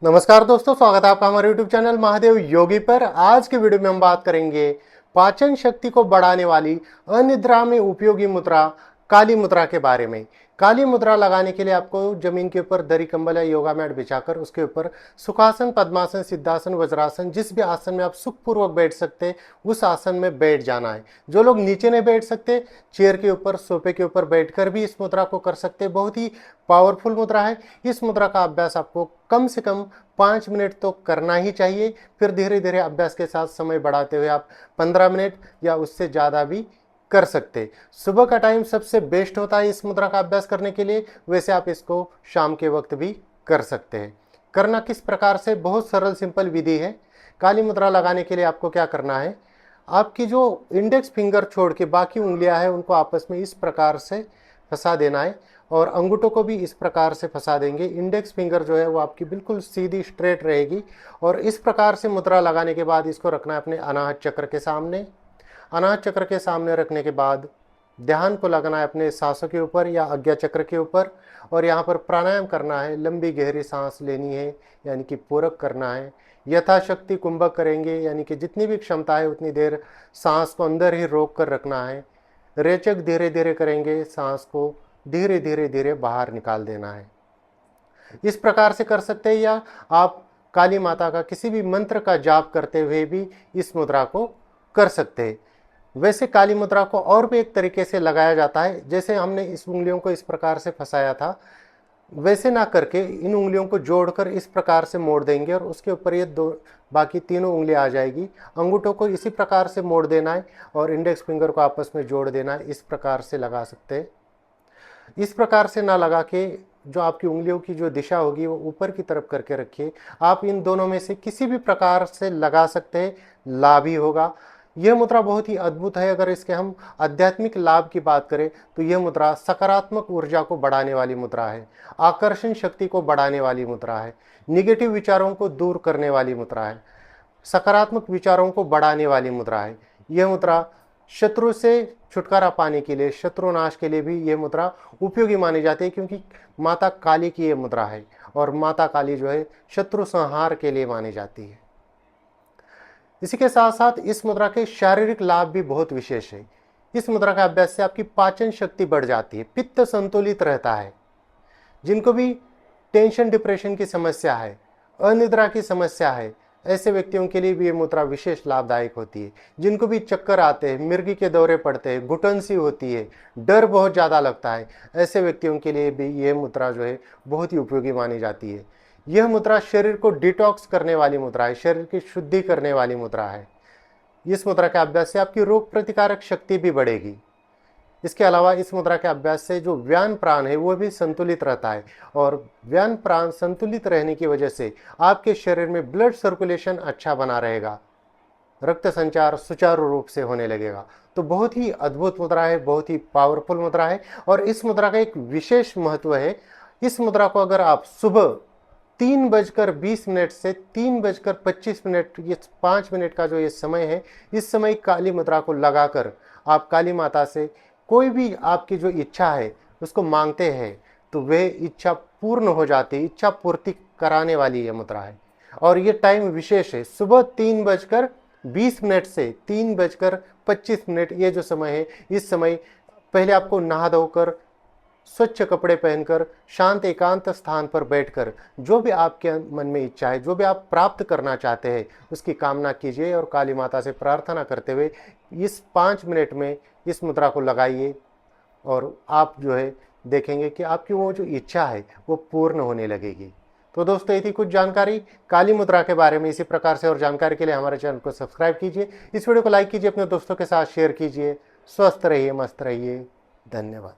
नमस्कार दोस्तों, स्वागत है आपका हमारे YouTube चैनल महादेव योगी पर। आज के वीडियो में हम बात करेंगे पाचन शक्ति को बढ़ाने वाली अनिद्रा में उपयोगी मुद्रा काली मुद्रा के बारे में। काली मुद्रा लगाने के लिए आपको जमीन के ऊपर दरी कंबल या योगा मैट बिछाकर उसके ऊपर सुखासन, पद्मासन, सिद्धासन, वज्रासन, जिस भी आसन में आप सुखपूर्वक बैठ सकते हैं उस आसन में बैठ जाना है। जो लोग नीचे नहीं बैठ सकते, चेयर के ऊपर, सोफे के ऊपर बैठकर भी इस मुद्रा को कर सकते हैं। बहुत ही पावरफुल मुद्रा है। इस मुद्रा का अभ्यास आपको कम से कम 5 मिनट तो करना ही चाहिए। फिर धीरे धीरे अभ्यास के साथ समय बढ़ाते हुए आप 15 मिनट या उससे ज़्यादा भी कर सकते। सुबह का टाइम सबसे बेस्ट होता है इस मुद्रा का अभ्यास करने के लिए। वैसे आप इसको शाम के वक्त भी कर सकते हैं। करना किस प्रकार से, बहुत सरल सिंपल विधि है। काली मुद्रा लगाने के लिए आपको क्या करना है, आपकी जो इंडेक्स फिंगर छोड़ के बाकी उंगलियां हैं उनको आपस में इस प्रकार से फंसा देना है और अंगूठों को भी इस प्रकार से फंसा देंगे। इंडेक्स फिंगर जो है वो आपकी बिल्कुल सीधी स्ट्रेट रहेगी और इस प्रकार से मुद्रा लगाने के बाद इसको रखना है अपने अनाहत चक्र के सामने। अनाहत चक्र के सामने रखने के बाद ध्यान को लगाना है अपने सांसों के ऊपर या आज्ञा चक्र के ऊपर और यहाँ पर प्राणायाम करना है। लंबी गहरी सांस लेनी है, यानी कि पूरक करना है। यथाशक्ति कुंभक करेंगे, यानी कि जितनी भी क्षमता है उतनी देर सांस को अंदर ही रोक कर रखना है। रेचक धीरे धीरे करेंगे, सांस को धीरे धीरे धीरे बाहर निकाल देना है। इस प्रकार से कर सकते हैं या आप काली माता का किसी भी मंत्र का जाप करते हुए भी इस मुद्रा को कर सकते हैं। वैसे काली मुद्रा को और भी एक तरीके से लगाया जाता है। जैसे हमने इस उंगलियों को इस प्रकार से फंसाया था, वैसे ना करके इन उंगलियों को जोड़कर इस प्रकार से मोड़ देंगे और उसके ऊपर ये दो बाकी तीनों उंगलियां आ जाएगी। अंगूठों को इसी प्रकार से मोड़ देना है और इंडेक्स फिंगर को आपस में जोड़ देना है। इस प्रकार से लगा सकते हैं। इस प्रकार से ना लगा के जो आपकी उंगलियों की जो दिशा होगी वो ऊपर की तरफ करके रखिए। आप इन दोनों में से किसी भी प्रकार से लगा सकते हैं, लाभ ही होगा। यह मुद्रा बहुत ही अद्भुत है। अगर इसके हम आध्यात्मिक लाभ की बात करें तो यह मुद्रा सकारात्मक ऊर्जा को बढ़ाने वाली मुद्रा है, आकर्षण शक्ति को बढ़ाने वाली मुद्रा है, निगेटिव विचारों को दूर करने वाली मुद्रा है, सकारात्मक विचारों को बढ़ाने वाली मुद्रा है। यह मुद्रा शत्रु से छुटकारा पाने के लिए, शत्रुनाश के लिए भी यह मुद्रा उपयोगी मानी जाती है, क्योंकि माता काली की यह मुद्रा है और माता काली जो है शत्रु संहार के लिए मानी जाती है। इसी के साथ साथ इस मुद्रा के शारीरिक लाभ भी बहुत विशेष है। इस मुद्रा का अभ्यास से आपकी पाचन शक्ति बढ़ जाती है, पित्त संतुलित रहता है। जिनको भी टेंशन, डिप्रेशन की समस्या है, अनिद्रा की समस्या है, ऐसे व्यक्तियों के लिए भी ये मुद्रा विशेष लाभदायक होती है। जिनको भी चक्कर आते हैं, मिर्गी के दौरे पड़ते हैं, घुटन सी होती है, डर बहुत ज़्यादा लगता है, ऐसे व्यक्तियों के लिए भी ये मुद्रा जो है बहुत ही उपयोगी मानी जाती है। यह मुद्रा शरीर को डिटॉक्स करने वाली मुद्रा है, शरीर की शुद्धि करने वाली मुद्रा है। इस मुद्रा के अभ्यास से आपकी रोग प्रतिकारक शक्ति भी बढ़ेगी। इसके अलावा इस मुद्रा के अभ्यास से जो व्यान प्राण है वो भी संतुलित रहता है और व्यान प्राण संतुलित रहने की वजह से आपके शरीर में ब्लड सर्कुलेशन अच्छा बना रहेगा, रक्त संचार सुचारू रूप से होने लगेगा। तो बहुत ही अद्भुत मुद्रा है, बहुत ही पावरफुल मुद्रा है। और इस मुद्रा का एक विशेष महत्व है। इस मुद्रा को अगर आप सुबह 3:20 से 3:25, ये 5 मिनट का जो ये समय है, इस समय काली मुद्रा को लगाकर आप काली माता से कोई भी आपकी जो इच्छा है उसको मांगते हैं तो वह इच्छा पूर्ण हो जाती है। इच्छा पूर्ति कराने वाली ये मुद्रा है और ये टाइम विशेष है। सुबह 3:20 से 3:25, ये जो समय है, इस समय पहले आपको नहा धोकर स्वच्छ कपड़े पहनकर शांत एकांत स्थान पर बैठकर जो भी आपके मन में इच्छा है, जो भी आप प्राप्त करना चाहते हैं, उसकी कामना कीजिए और काली माता से प्रार्थना करते हुए इस 5 मिनट में इस मुद्रा को लगाइए और आप जो है देखेंगे कि आपकी वो जो इच्छा है वो पूर्ण होने लगेगी। तो दोस्तों, ये थी कुछ जानकारी काली मुद्रा के बारे में। इसी प्रकार से और जानकारी के लिए हमारे चैनल को सब्सक्राइब कीजिए, इस वीडियो को लाइक कीजिए, अपने दोस्तों के साथ शेयर कीजिए। स्वस्थ रहिए, मस्त रहिए। धन्यवाद।